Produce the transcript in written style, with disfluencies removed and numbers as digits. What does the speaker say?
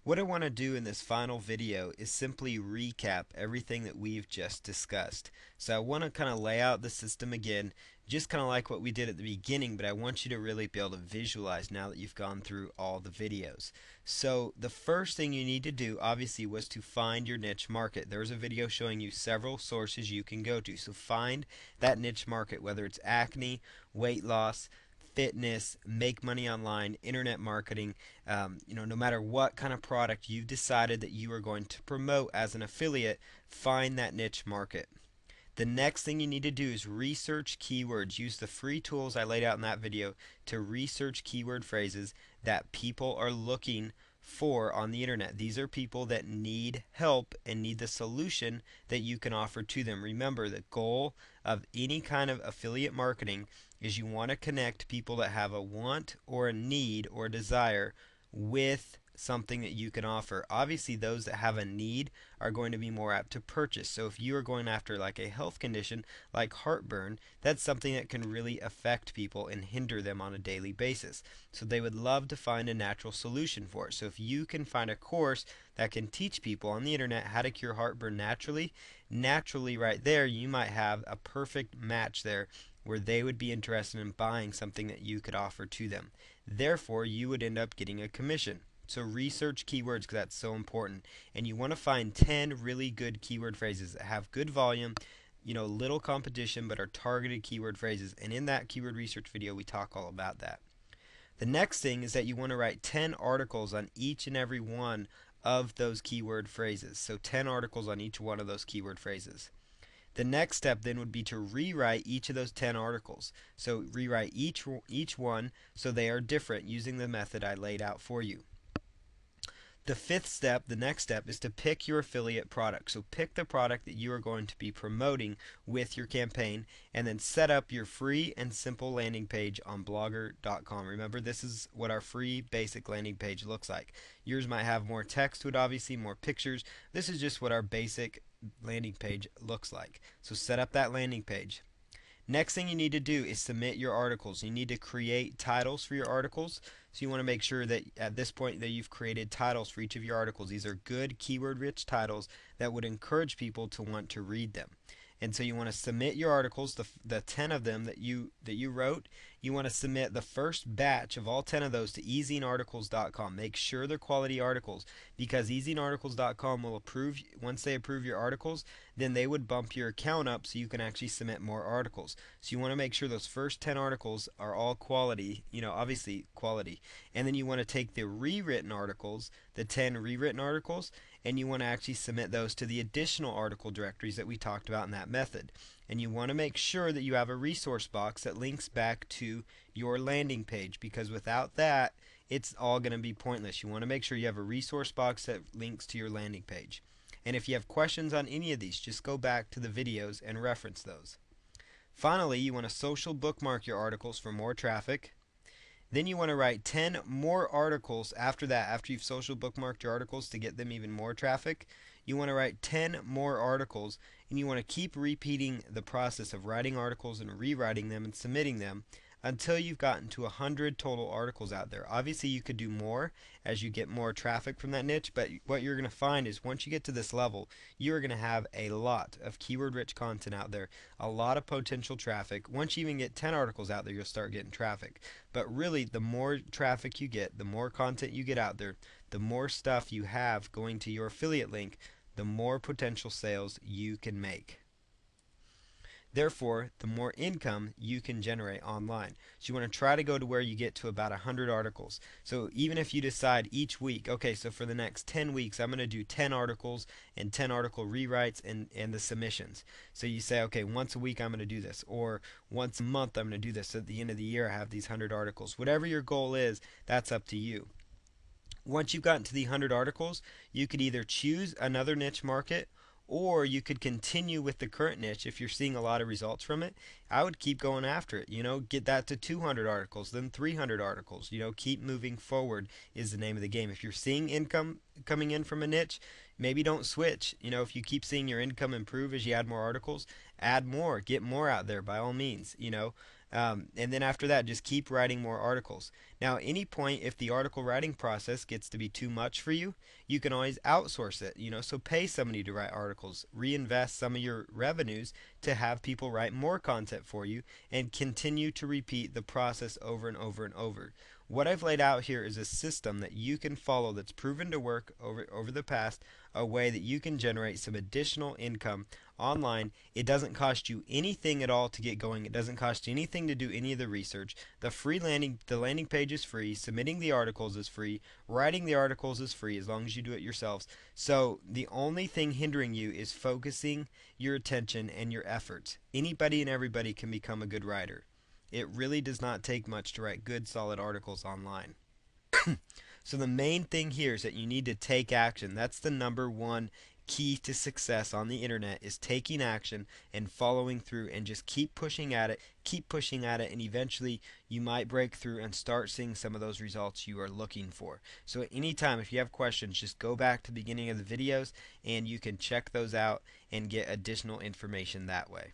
What I want to do in this final video is simply recap everything that we've just discussed. So I want to kind of lay out the system again, just kind of like what we did at the beginning, but I want you to really be able to visualize now that you've gone through all the videos. So the first thing you need to do obviously was to find your niche market. There's a video showing you several sources you can go to. So find that niche market, whether it's acne, weight loss, fitness, make money online, internet marketing, no matter what kind of product you've decided that you are going to promote as an affiliate, find that niche market. The next thing you need to do is research keywords. Use the free tools I laid out in that video to research keyword phrases that people are looking for on the internet. These are people that need help and need the solution that you can offer to them. Remember, the goal of any kind of affiliate marketing is you want to connect people that have a want or a need or a desire with something that you can offer. Obviously, those that have a need are going to be more apt to purchase. So if you are going after like a health condition like heartburn, that's something that can really affect people and hinder them on a daily basis. So they would love to find a natural solution for it. So if you can find a course that can teach people on the internet how to cure heartburn naturally right there, you might have a perfect match there where they would be interested in buying something that you could offer to them. Therefore, you would end up getting a commission. So research keywords because that's so important. And you want to find 10 really good keyword phrases that have good volume, little competition, but are targeted keyword phrases. And in that keyword research video, we talk all about that. The next thing is that you want to write 10 articles on each and every one of those keyword phrases. So 10 articles on each one of those keyword phrases. The next step then would be to rewrite each of those 10 articles. So rewrite each one so they are different using the method I laid out for you. The fifth step, the next step, is to pick your affiliate product. So pick the product that you are going to be promoting with your campaign and then set up your free and simple landing page on blogger.com. Remember, this is what our free basic landing page looks like. Yours might have more text to it, obviously, more pictures. This is just what our basic landing page looks like. So set up that landing page. Next thing you need to do is submit your articles. You need to create titles for your articles. So you want to make sure that at this point that you've created titles for each of your articles. These are good keyword rich titles that would encourage people to want to read them. And so you want to submit your articles, the 10 of them that you wrote. You want to submit the first batch of all 10 of those to ezine-articles.com. Make sure they're quality articles because ezine-articles.com will approve. Once they approve your articles, then they would bump your account up so you can actually submit more articles. So you want to make sure those first 10 articles are all quality, obviously quality. And then you want to take the rewritten articles, the 10 rewritten articles, and you want to actually submit those to the additional article directories that we talked about in that method. And you want to make sure that you have a resource box that links back to your landing page because without that, it's all going to be pointless. You want to make sure you have a resource box that links to your landing page. And if you have questions on any of these, just go back to the videos and reference those. Finally, you want to social bookmark your articles for more traffic. Then you want to write 10 more articles after that, after you've social bookmarked your articles to get them even more traffic. You want to write 10 more articles and you want to keep repeating the process of writing articles and rewriting them and submitting them until you've gotten to 100 total articles out there. Obviously you could do more as you get more traffic from that niche, but what you're going to find is once you get to this level, you're going to have a lot of keyword rich content out there, a lot of potential traffic. Once you even get 10 articles out there, you'll start getting traffic. But really, the more traffic you get, the more content you get out there, the more stuff you have going to your affiliate link, the more potential sales you can make. Therefore, the more income you can generate online. So you want to try to go to where you get to about 100 articles. So even if you decide each week, okay, so for the next 10 weeks, I'm going to do 10 articles and 10 article rewrites and the submissions. So you say, okay, once a week I'm going to do this, or once a month I'm going to do this. So at the end of the year, I have these 100 articles. Whatever your goal is, that's up to you. Once you've gotten to the 100 articles, you could either choose another niche market or you could continue with the current niche if you're seeing a lot of results from it. I would keep going after it, get that to 200 articles, then 300 articles, keep moving forward is the name of the game. If you're seeing income coming in from a niche, maybe don't switch. If you keep seeing your income improve as you add more articles, add more, get more out there by all means. And then after that, just keep writing more articles. Now, at any point, if the article writing process gets to be too much for you, you can always outsource it. So pay somebody to write articles, reinvest some of your revenues to have people write more content for you, and continue to repeat the process over and over and over. What I've laid out here is a system that you can follow that's proven to work over the past, a way that you can generate some additional income online. It doesn't cost you anything at all to get going. It doesn't cost you anything to do any of the research. The landing page is free, submitting the articles is free, writing the articles is free as long as you do it yourselves. So the only thing hindering you is focusing your attention and your efforts. Anybody and everybody can become a good writer. It really does not take much to write good, solid articles online. So the main thing here is that you need to take action. That's the number one key to success on the internet, is taking action and following through, and just keep pushing at it, and eventually you might break through and start seeing some of those results you are looking for. So at any time, if you have questions, just go back to the beginning of the videos and you can check those out and get additional information that way.